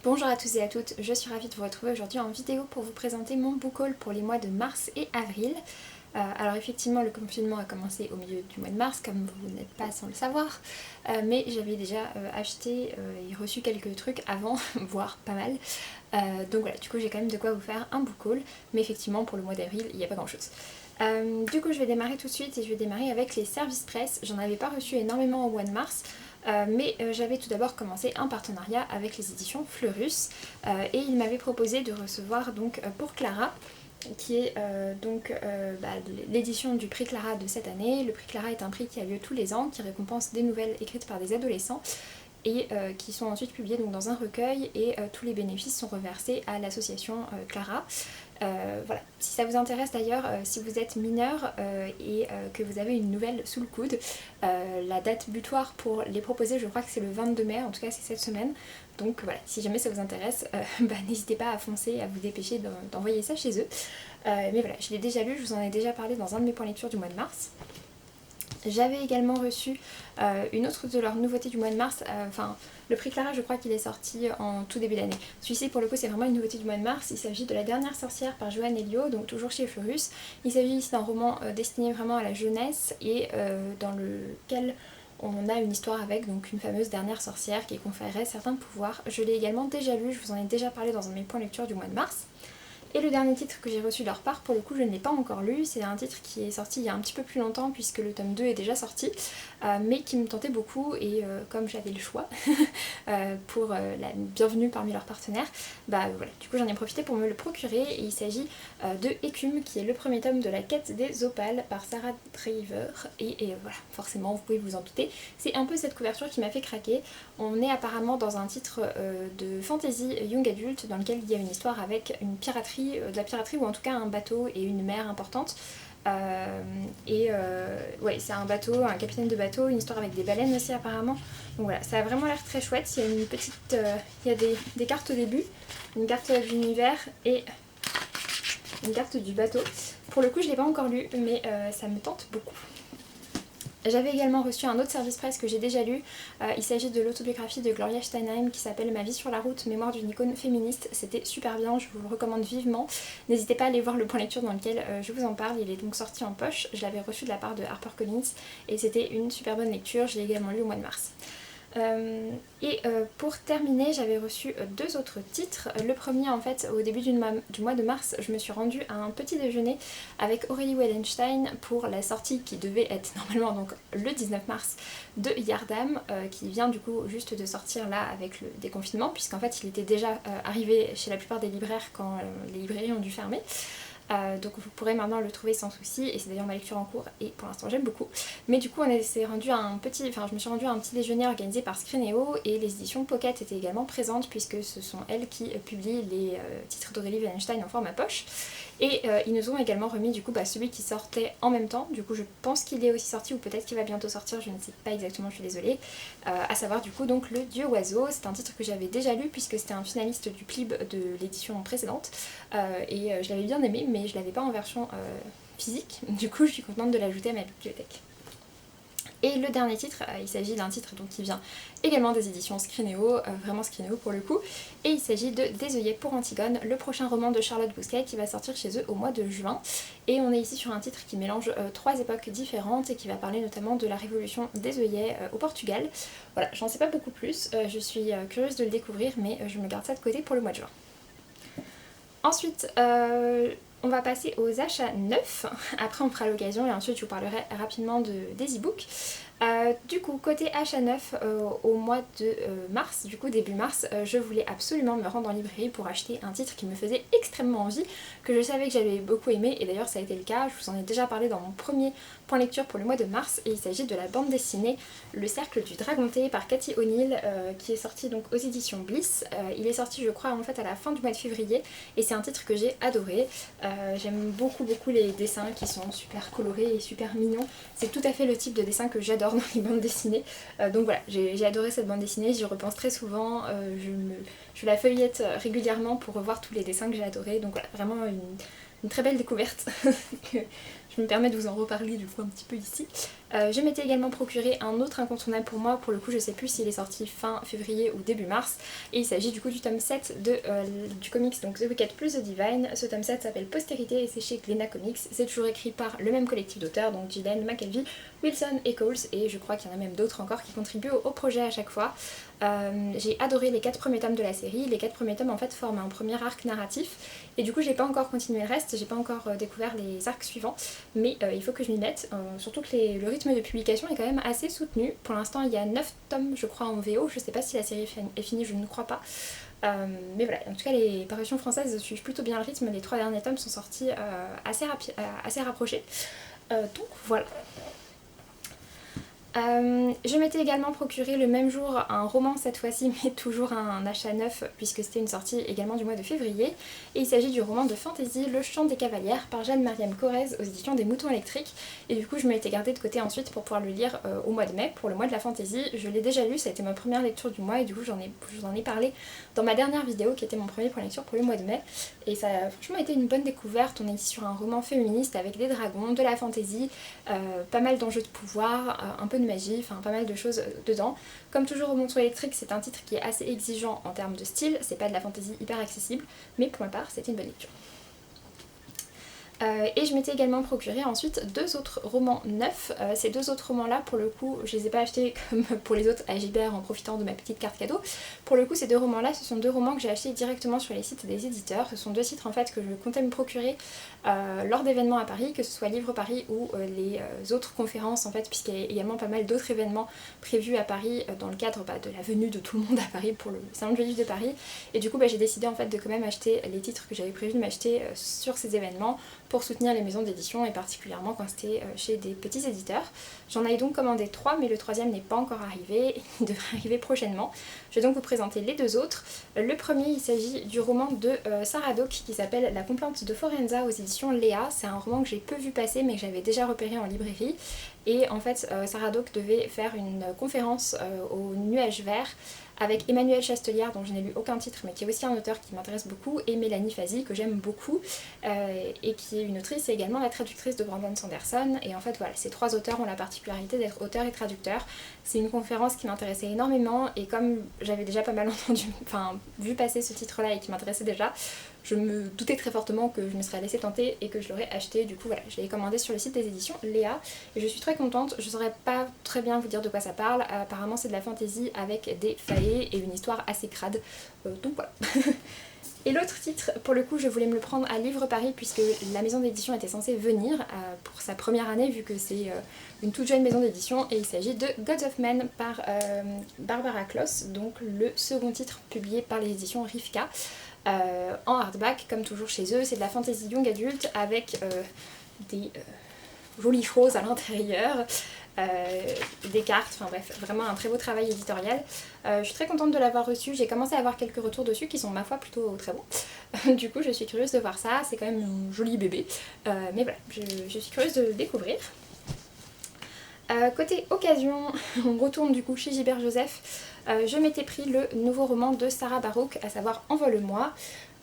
Bonjour à tous et à toutes, je suis ravie de vous retrouver aujourd'hui en vidéo pour vous présenter mon book haul pour les mois de mars et avril. Alors effectivement le confinement a commencé au milieu du mois de mars comme vous n'êtes pas sans le savoir, mais j'avais déjà acheté et reçu quelques trucs avant, voire pas mal. Donc voilà, du coup j'ai quand même de quoi vous faire un book haul, mais effectivement pour le mois d'avril il n'y a pas grand chose. Du coup je vais démarrer tout de suite et je vais démarrer avec les services presse. J'en avais pas reçu énormément au mois de mars, mais j'avais tout d'abord commencé un partenariat avec les éditions Fleurus et ils m'avaient proposé de recevoir donc pour Clara, qui est l'édition du prix Clara de cette année. Le prix Clara est un prix qui a lieu tous les ans, qui récompense des nouvelles écrites par des adolescents et qui sont ensuite publiées donc, dans un recueil et tous les bénéfices sont reversés à l'association Clara. Voilà. Si ça vous intéresse d'ailleurs, si vous êtes mineur et que vous avez une nouvelle sous le coude, la date butoir pour les proposer, je crois que c'est le 22 mai, en tout cas c'est cette semaine. Donc voilà, si jamais ça vous intéresse, n'hésitez pas à foncer, à vous dépêcher d'envoyer ça chez eux. Mais voilà, je l'ai déjà lu, je vous en ai déjà parlé dans un de mes points lecture du mois de mars. J'avais également reçu une autre de leurs nouveautés du mois de mars, le prix Clara je crois qu'il est sorti en tout début d'année. Celui-ci pour le coup c'est vraiment une nouveauté du mois de mars, il s'agit de La Dernière Sorcière par Joanne Elio, donc toujours chez Fleurus. Il s'agit ici d'un roman destiné vraiment à la jeunesse et dans lequel on a une histoire avec donc une fameuse dernière sorcière qui conférerait certains pouvoirs. Je l'ai également déjà lu, je vous en ai déjà parlé dans un de mes points lecture du mois de mars. Et le dernier titre que j'ai reçu de leur part, pour le coup je ne l'ai pas encore lu, c'est un titre qui est sorti il y a un petit peu plus longtemps puisque le tome 2 est déjà sorti, mais qui me tentait beaucoup et comme j'avais le choix pour la bienvenue parmi leurs partenaires, voilà, du coup j'en ai profité pour me le procurer et il s'agit de Écume qui est le premier tome de la quête des opales par Sarah Driver et voilà, forcément vous pouvez vous en douter, c'est un peu cette couverture qui m'a fait craquer. On est apparemment dans un titre de fantasy young adult dans lequel il y a une histoire avec une piraterie, de la piraterie ou en tout cas un bateau et une mer importante. Ouais, c'est un bateau, un capitaine de bateau, une histoire avec des baleines aussi apparemment. Donc voilà, ça a vraiment l'air très chouette. Il y a une petite, il y a des cartes au début, une carte de l'univers et une carte du bateau. Pour le coup, je l'ai pas encore lu, mais ça me tente beaucoup. J'avais également reçu un autre service presse que j'ai déjà lu, il s'agit de l'autobiographie de Gloria Steinem qui s'appelle Ma vie sur la route, mémoire d'une icône féministe. C'était super bien, je vous le recommande vivement. N'hésitez pas à aller voir le point lecture dans lequel je vous en parle, il est donc sorti en poche. Je l'avais reçu de la part de HarperCollins et c'était une super bonne lecture, je l'ai également lu au mois de mars. Pour terminer, j'avais reçu deux autres titres. Le premier, en fait, au début du mois de mars, je me suis rendue à un petit déjeuner avec Aurélie Wellenstein pour la sortie qui devait être normalement donc le 19 mars de Yardam, qui vient du coup juste de sortir là avec le déconfinement, puisqu'en fait il était déjà arrivé chez la plupart des libraires quand les librairies ont dû fermer. Donc vous pourrez maintenant le trouver sans souci et c'est d'ailleurs ma lecture en cours et pour l'instant j'aime beaucoup. Mais du coup je me suis rendue à un petit déjeuner organisé par Scrineo et les éditions Pocket étaient également présentes puisque ce sont elles qui publient les titres d'Aurélie Wellenstein en format poche. Et ils nous ont également remis du coup celui qui sortait en même temps, du coup je pense qu'il est aussi sorti ou peut-être qu'il va bientôt sortir, je ne sais pas exactement, je suis désolée, à savoir du coup donc Le Dieu Oiseau. C'est un titre que j'avais déjà lu puisque c'était un finaliste du PLIB de l'édition précédente et je l'avais bien aimé mais je l'avais pas en version physique, du coup je suis contente de l'ajouter à ma bibliothèque. Et le dernier titre, il s'agit d'un titre donc, qui vient également des éditions Scrineo, vraiment Scrineo pour le coup, et il s'agit de Des œillets pour Antigone, le prochain roman de Charlotte Bousquet qui va sortir chez eux au mois de juin. Et on est ici sur un titre qui mélange trois époques différentes et qui va parler notamment de la révolution des œillets au Portugal. Voilà, j'en sais pas beaucoup plus, je suis curieuse de le découvrir mais je me garde ça de côté pour le mois de juin. Ensuite, on va passer aux achats neufs, après on fera l'occasion et ensuite je vous parlerai rapidement des e-books. Du coup, côté achat neuf, au mois de mars, du coup début mars, je voulais absolument me rendre en librairie pour acheter un titre qui me faisait extrêmement envie, que je savais que j'avais beaucoup aimé et d'ailleurs ça a été le cas, je vous en ai déjà parlé dans mon premier point lecture pour le mois de mars et il s'agit de la bande dessinée Le Cercle du Dragonté par Cathy O'Neill qui est sorti donc aux éditions Bliss. Il est sorti je crois en fait à la fin du mois de février et c'est un titre que j'ai adoré. J'aime beaucoup les dessins qui sont super colorés et super mignons, c'est tout à fait le type de dessin que j'adore dans les bandes dessinées. Donc voilà, j'ai adoré cette bande dessinée, j'y repense très souvent, je la feuillette régulièrement pour revoir tous les dessins que j'ai adorés. Donc voilà, vraiment une très belle découverte que je me permets de vous en reparler du coup un petit peu ici. Je m'étais également procuré un autre incontournable pour moi, pour le coup je sais plus s'il est sorti fin février ou début mars, et il s'agit du coup du tome 7 du comics donc The Wicked plus The Divine. Ce tome 7 s'appelle Postérité et c'est chez Glénat Comics, c'est toujours écrit par le même collectif d'auteurs, donc Gillian, McKelvey, Wilson et Coles, et je crois qu'il y en a même d'autres encore qui contribuent au projet à chaque fois. J'ai adoré les 4 premiers tomes de la série, les 4 premiers tomes en fait forment un premier arc narratif, et du coup j'ai pas encore continué le reste, j'ai pas encore découvert les arcs suivants, mais il faut que je m'y mette, surtout que le rythme de publication est quand même assez soutenu. Pour l'instant il y a 9 tomes je crois en VO, je sais pas si la série est finie, je ne crois pas. Mais voilà, en tout cas les parutions françaises suivent plutôt bien le rythme, les 3 derniers tomes sont sortis assez rapprochés. Donc voilà. Je m'étais également procuré le même jour un roman cette fois-ci, mais toujours un achat neuf puisque c'était une sortie également du mois de février, et il s'agit du roman de fantasy Le Chant des Cavalières par Jeanne-Mariam Corrèze aux éditions des Moutons Électriques, et du coup je me l'étais gardé de côté ensuite pour pouvoir le lire au mois de mai, pour le mois de la fantasy. Je l'ai déjà lu, ça a été ma première lecture du mois et du coup je vous en ai parlé dans ma dernière vidéo qui était mon premier point lecture pour le mois de mai, et ça a franchement été une bonne découverte. On est ici sur un roman féministe avec des dragons, de la fantasy, pas mal d'enjeux de pouvoir, un peu de magie, enfin pas mal de choses dedans. Comme toujours au Moutons Électriques, c'est un titre qui est assez exigeant en termes de style, c'est pas de la fantasy hyper accessible, mais pour ma part c'était une bonne lecture. Et je m'étais également procuré ensuite 2 autres romans neufs. Ces 2 autres romans là pour le coup je les ai pas achetés comme pour les autres à Gibert en profitant de ma petite carte cadeau. Pour le coup ces 2 romans là ce sont 2 romans que j'ai achetés directement sur les sites des éditeurs. Ce sont 2 titres en fait que je comptais me procurer lors d'événements à Paris, que ce soit Livre Paris ou les autres conférences en fait, puisqu'il y a également pas mal d'autres événements prévus à Paris dans le cadre de la venue de tout le monde à Paris pour le Salon du Livre de Paris. Et du coup j'ai décidé en fait de quand même acheter les titres que j'avais prévu de m'acheter sur ces événements pour soutenir les maisons d'édition et particulièrement quand c'était chez des petits éditeurs. J'en ai donc commandé 3 mais le 3e n'est pas encore arrivé, il devrait arriver prochainement. Je vais donc vous présenter les 2 autres. Le premier il s'agit du roman de Sarah Dock qui s'appelle La complainte de Forenza aux éditions Léa. C'est un roman que j'ai peu vu passer mais que j'avais déjà repéré en librairie. Et en fait Sarah Dock devait faire une conférence au Nuage Vert avec Emmanuelle Chastelière dont je n'ai lu aucun titre mais qui est aussi un auteur qui m'intéresse beaucoup, et Mélanie Fazi que j'aime beaucoup et qui est une autrice et également la traductrice de Brandon Sanderson. Et en fait voilà, ces 3 auteurs ont la particularité d'être auteurs et traducteurs. C'est une conférence qui m'intéressait énormément et comme j'avais déjà pas mal vu passer ce titre là et qui m'intéressait déjà, je me doutais très fortement que je me serais laissée tenter et que je l'aurais acheté. Du coup voilà, je l'ai commandé sur le site des éditions Léa et je suis très contente. Je saurais pas très bien vous dire de quoi ça parle, apparemment c'est de la fantasy avec des faillés et une histoire assez crade, donc voilà. Et l'autre titre, pour le coup je voulais me le prendre à Livre Paris puisque la maison d'édition était censée venir pour sa première année vu que c'est une toute jeune maison d'édition, et il s'agit de Gods of Men par Barbara Kloss, donc le second titre publié par les éditions Rivka. En hardback comme toujours chez eux, c'est de la fantasy young adulte avec des jolies choses à l'intérieur, des cartes, enfin bref, vraiment un très beau travail éditorial. Je suis très contente de l'avoir reçu, j'ai commencé à avoir quelques retours dessus qui sont ma foi plutôt très bons. Du coup je suis curieuse de voir ça, c'est quand même un joli bébé, mais voilà, je suis curieuse de le découvrir. Côté occasion, on retourne du coup chez Gilbert Joseph. Je m'étais pris le nouveau roman de Sarah Barouk, à savoir Envole-moi.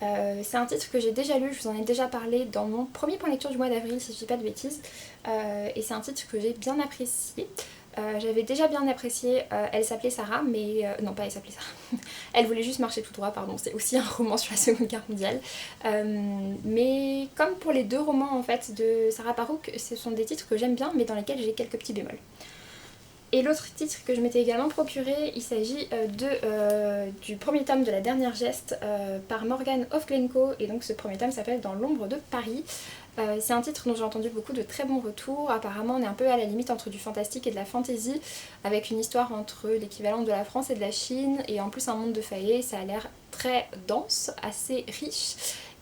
C'est un titre que j'ai déjà lu, je vous en ai déjà parlé dans mon premier point lecture du mois d'avril si je dis pas de bêtises, et c'est un titre que j'ai bien apprécié. J'avais déjà bien apprécié, elle s'appelait Sarah, mais non pas elle s'appelait Sarah, elle voulait juste marcher tout droit, pardon, c'est aussi un roman sur la Seconde Guerre mondiale. Mais comme pour les 2 romans en fait de Sarah Barouk, ce sont des titres que j'aime bien mais dans lesquels j'ai quelques petits bémols. Et l'autre titre que je m'étais également procuré, il s'agit du premier tome de La Dernière Geste par Morgan of Glencoe, et donc ce premier tome s'appelle Dans l'ombre de Paris. C'est un titre dont j'ai entendu beaucoup de très bons retours. Apparemment on est un peu à la limite entre du fantastique et de la fantasy, avec une histoire entre l'équivalent de la France et de la Chine, et en plus un monde de faillés. Ça a l'air très dense, assez riche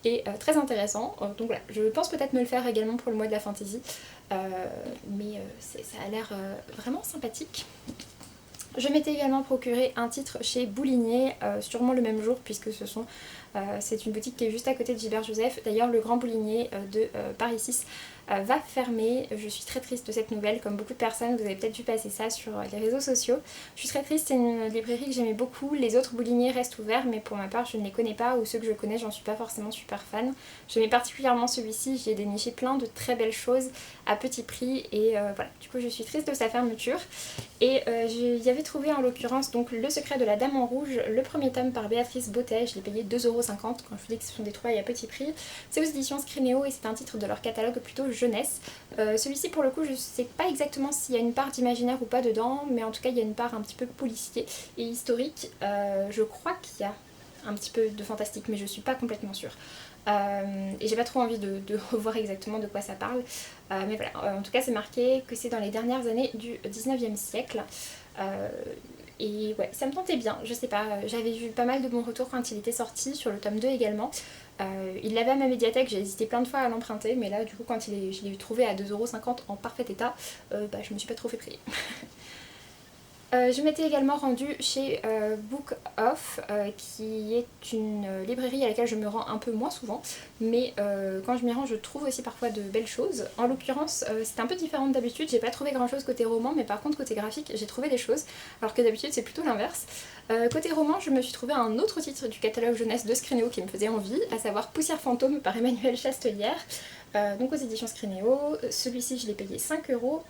et très intéressant, donc voilà, je pense peut-être me le faire également pour le mois de la fantasy, mais ça a l'air vraiment sympathique. Je m'étais également procuré un titre chez Boulinier, sûrement le même jour puisque c'est une boutique qui est juste à côté de Gilbert Joseph. D'ailleurs le Grand Boulinier de Paris 6 va fermer. Je suis très triste de cette nouvelle, comme beaucoup de personnes, vous avez peut-être vu passer ça sur les réseaux sociaux. Je suis très triste, c'est une librairie que j'aimais beaucoup, les autres bouliniers restent ouverts, mais pour ma part je ne les connais pas, ou ceux que je connais j'en suis pas forcément super fan. J'aimais particulièrement celui-ci, j'y ai déniché plein de très belles choses à petit prix, et voilà, du coup je suis triste de sa fermeture. Et j'y avais trouvé en l'occurrence donc Le Secret de la Dame en Rouge, le premier tome par Béatrice Bottet, je l'ai payé 2,50€ quand je vous dis que ce sont des trouvailles à petit prix. C'est aux éditions Scrinéo et c'est un titre de leur catalogue plutôt jeunesse. Celui-ci pour le coup je sais pas exactement s'il y a une part d'imaginaire ou pas dedans, mais en tout cas il y a une part un petit peu policier et historique. Je crois qu'il y a un petit peu de fantastique mais je suis pas complètement sûre. Et j'ai pas trop envie de revoir exactement de quoi ça parle. Mais voilà, en tout cas c'est marqué que c'est dans les dernières années du 19e siècle. Et ouais, ça me tentait bien, je sais pas, j'avais vu pas mal de bons retours quand il était sorti, sur le tome 2 également. Il l'avait à ma médiathèque, j'ai hésité plein de fois à l'emprunter, mais là du coup quand je l'ai trouvé à 2,50€ en parfait état, je me suis pas trop fait prier. Je m'étais également rendue chez Book Off, qui est une librairie à laquelle je me rends un peu moins souvent, mais quand je m'y rends je trouve aussi parfois de belles choses. En l'occurrence c'était un peu différent d'habitude, j'ai pas trouvé grand chose côté roman, mais par contre côté graphique j'ai trouvé des choses, alors que d'habitude c'est plutôt l'inverse. Côté roman je me suis trouvé un autre titre du catalogue jeunesse de Scrinéo qui me faisait envie, à savoir Poussière fantôme par Emmanuelle Chastelière, donc aux éditions Scrinéo. Celui-ci je l'ai payé 5€.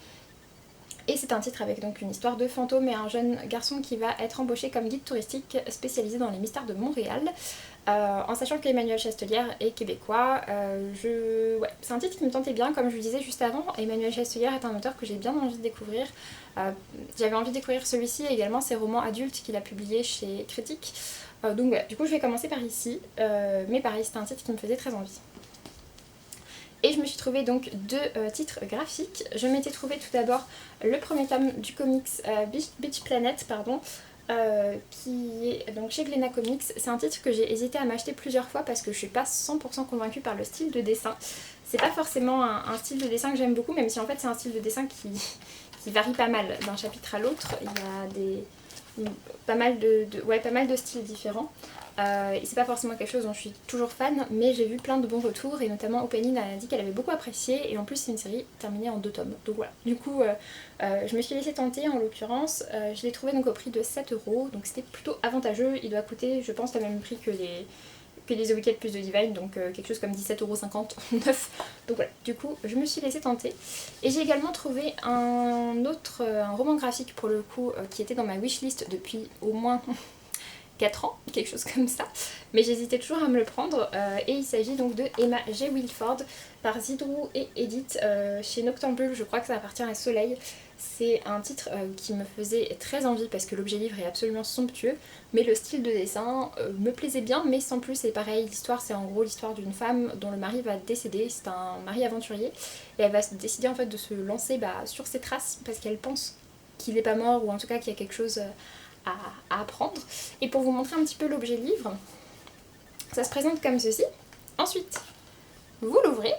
Et c'est un titre avec donc une histoire de fantôme et un jeune garçon qui va être embauché comme guide touristique spécialisé dans les mystères de Montréal. En sachant qu'Emmanuelle Chastelière est québécois, ouais, c'est un titre qui me tentait bien, comme je vous disais juste avant. Emmanuelle Chastelière est un auteur que j'ai bien envie de découvrir. J'avais envie de découvrir celui-ci et également ses romans adultes qu'il a publiés chez Critique. Donc voilà, du coup je vais commencer par ici, mais pareil c'est un titre qui me faisait très envie. Et je me suis trouvé donc deux titres graphiques. Je m'étais trouvé tout d'abord le premier tome du comics Beach Planet, pardon, qui est donc chez Glénat Comics. C'est un titre que j'ai hésité à m'acheter plusieurs fois parce que je suis pas 100% convaincue par le style de dessin. C'est pas forcément un style de dessin que j'aime beaucoup, même si en fait c'est un style de dessin qui varie pas mal d'un chapitre à l'autre. Il y a pas mal de styles différents. Et c'est pas forcément quelque chose dont je suis toujours fan, mais j'ai vu plein de bons retours, et notamment Opening a dit qu'elle avait beaucoup apprécié, et en plus c'est une série terminée en 2 tomes. Donc voilà, du coup je me suis laissée tenter en l'occurrence. Je l'ai trouvé donc au prix de 7€, donc c'était plutôt avantageux. Il doit coûter je pense le même prix que les The Wicked plus de Divine, donc quelque chose comme 17,59€. Donc voilà, du coup je me suis laissée tenter. Et j'ai également trouvé un roman graphique pour le coup qui était dans ma wishlist depuis au moins 4 ans, quelque chose comme ça, mais j'hésitais toujours à me le prendre, et il s'agit donc de Emma G. Wilford par Zidrou et Edith chez Noctambule, je crois que ça appartient à Soleil. C'est un titre qui me faisait très envie parce que l'objet livre est absolument somptueux, mais le style de dessin me plaisait bien, mais sans plus. C'est pareil, l'histoire c'est en gros l'histoire d'une femme dont le mari va décéder, c'est un mari aventurier, et elle va décider en fait de se lancer sur ses traces parce qu'elle pense qu'il n'est pas mort, ou en tout cas qu'il y a quelque chose à apprendre. Et pour vous montrer un petit peu l'objet livre, ça se présente comme ceci. Ensuite, vous l'ouvrez.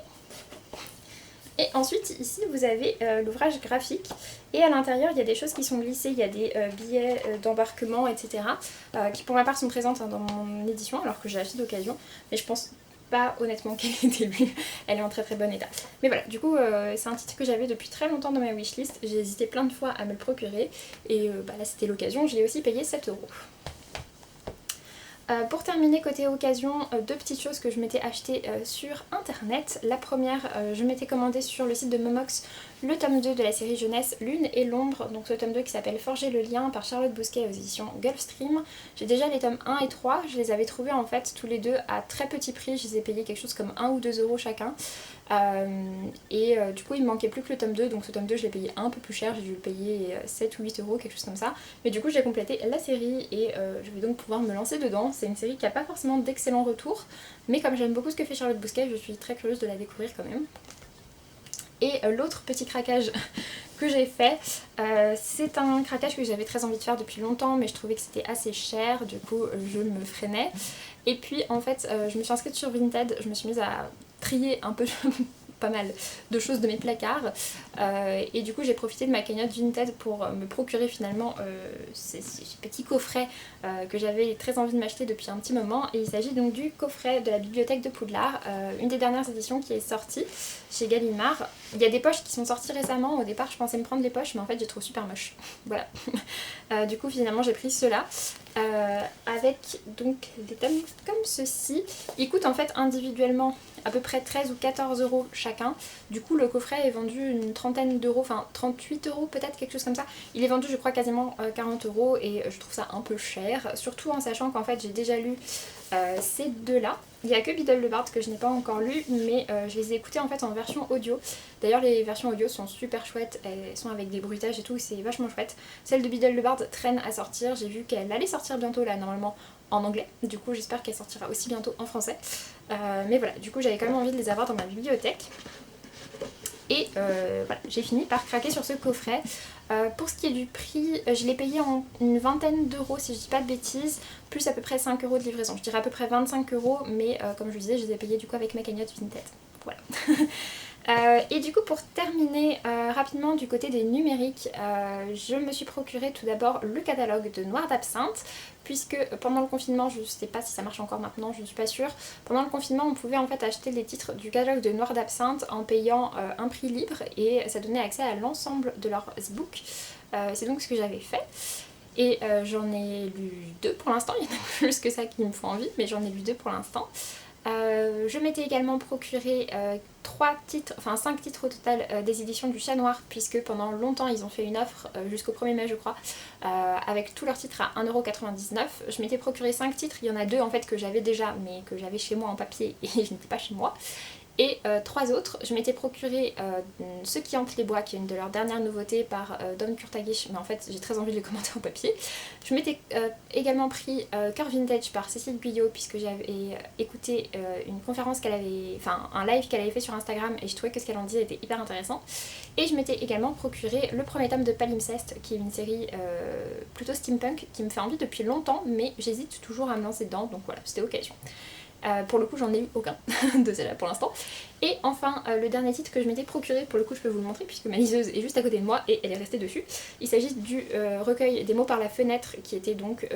Et ensuite, ici, vous avez l'ouvrage graphique. Et à l'intérieur, il y a des choses qui sont glissées. Il y a des billets d'embarquement, etc. Qui pour ma part sont présentes dans mon édition, alors que j'ai acheté d'occasion. Mais je pense pas honnêtement qu'elle ait été lue. Elle est en très très bon état. Mais voilà, du coup, c'est un titre que j'avais depuis très longtemps dans ma wishlist. J'ai hésité plein de fois à me le procurer. Et là, c'était l'occasion. Je l'ai aussi payé 7€. Pour terminer côté occasion, deux petites choses que je m'étais achetées sur internet. La première, je m'étais commandé sur le site de Momox le tome 2 de la série jeunesse Lune et l'ombre, donc ce tome 2 qui s'appelle Forger le lien par Charlotte Bousquet aux éditions Gulfstream. J'ai déjà les tomes 1 et 3, je les avais trouvés en fait tous les deux à très petit prix, je les ai payés quelque chose comme 1 ou 2€ chacun. Du coup il me manquait plus que le tome 2, donc ce tome 2 je l'ai payé un peu plus cher, j'ai dû le payer 7 ou 8€, quelque chose comme ça. Mais du coup j'ai complété la série et je vais donc pouvoir me lancer dedans. C'est une série qui n'a pas forcément d'excellents retours, mais comme j'aime beaucoup ce que fait Charlotte Bousquet, je suis très curieuse de la découvrir quand même. Et l'autre petit craquage que j'ai fait, c'est un craquage que j'avais très envie de faire depuis longtemps, mais je trouvais que c'était assez cher, du coup je me freinais. Et puis en fait je me suis inscrite sur Vinted, je me suis mise à trier un peu pas mal de choses de mes placards, Et du coup j'ai profité de ma cagnotte Vinted pour me procurer finalement ces petits coffrets que j'avais très envie de m'acheter depuis un petit moment. Et il s'agit donc du coffret de la bibliothèque de Poudlard, une des dernières éditions qui est sortie chez Gallimard. Il y a des poches qui sont sorties récemment. Au départ je pensais me prendre les poches, mais en fait je les trouve super moches. Voilà. Du coup finalement j'ai pris ceux-là. Avec donc des tomes comme ceci. Ils coûtent en fait individuellement à peu près 13 ou 14 euros chacun. Du coup le coffret est vendu une trentaine d'euros, enfin 38 euros peut-être, quelque chose comme ça. Il est vendu je crois quasiment 40 euros et je trouve ça un peu cher, surtout en sachant qu'en fait j'ai déjà lu ces deux-là. Il n'y a que Biddle le Bard que je n'ai pas encore lu, mais je les ai écoutés en fait en version audio. D'ailleurs les versions audio sont super chouettes, elles sont avec des bruitages et tout, c'est vachement chouette. Celle de Biddle le Bard traîne à sortir, j'ai vu qu'elle allait sortir bientôt là normalement en anglais, du coup j'espère qu'elle sortira aussi bientôt en français. Mais voilà, du coup j'avais quand même envie de les avoir dans ma bibliothèque. Et voilà, j'ai fini par craquer sur ce coffret. Pour ce qui est du prix, je l'ai payé en une vingtaine d'euros si je dis pas de bêtises, plus à peu près 5 euros de livraison. Je dirais à peu près 25 euros, mais comme je vous disais, je les ai payés du coup avec ma cagnotte Vinted. Voilà. Et du coup pour terminer rapidement du côté des numériques, je me suis procuré tout d'abord le catalogue de Noir d'Absinthe, puisque pendant le confinement, je ne sais pas si ça marche encore maintenant, je ne suis pas sûre, pendant le confinement on pouvait en fait acheter les titres du catalogue de Noir d'Absinthe en payant un prix libre et ça donnait accès à l'ensemble de leurs e-books. C'est donc ce que j'avais fait. Et j'en ai lu 2 pour l'instant, il y en a plus que ça qui me font envie, mais j'en ai lu 2 pour l'instant. Je m'étais également procuré 5 titres au total des éditions du Chat Noir, puisque pendant longtemps ils ont fait une offre jusqu'au 1er mai je crois, avec tous leurs titres à 1,99€. Je m'étais procuré 5 titres, il y en a 2 en fait que j'avais déjà mais que j'avais chez moi en papier et je n'étais pas chez moi. Et 3 autres, je m'étais procuré Ceux qui hantent les bois, qui est une de leurs dernières nouveautés par Don Kurtagish, mais en fait j'ai très envie de les commenter en papier. Je m'étais également pris Cœur Vintage par Cécile Guyot, puisque j'avais écouté une conférence qu'elle avait, enfin un live qu'elle avait fait sur Instagram et je trouvais que ce qu'elle en disait était hyper intéressant. Et je m'étais également procuré le premier tome de Palimpseste, qui est une série plutôt steampunk qui me fait envie depuis longtemps, mais j'hésite toujours à me lancer dedans, donc voilà, c'était l'occasion. Pour le coup j'en ai eu aucun de celle-là pour l'instant. Et enfin le dernier titre que je m'étais procuré, pour le coup je peux vous le montrer puisque ma liseuse est juste à côté de moi et elle est restée dessus. Il s'agit du recueil des mots par la fenêtre qui était donc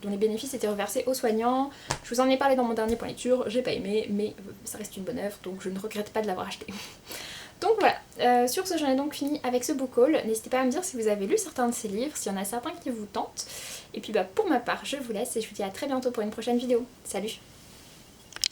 dont les bénéfices étaient reversés aux soignants. Je vous en ai parlé dans mon dernier point lecture, j'ai pas aimé mais ça reste une bonne œuvre donc je ne regrette pas de l'avoir acheté. Donc voilà, sur ce j'en ai donc fini avec ce book haul. N'hésitez pas à me dire si vous avez lu certains de ces livres, s'il y en a certains qui vous tentent. Et puis pour ma part je vous laisse et je vous dis à très bientôt pour une prochaine vidéo. Salut!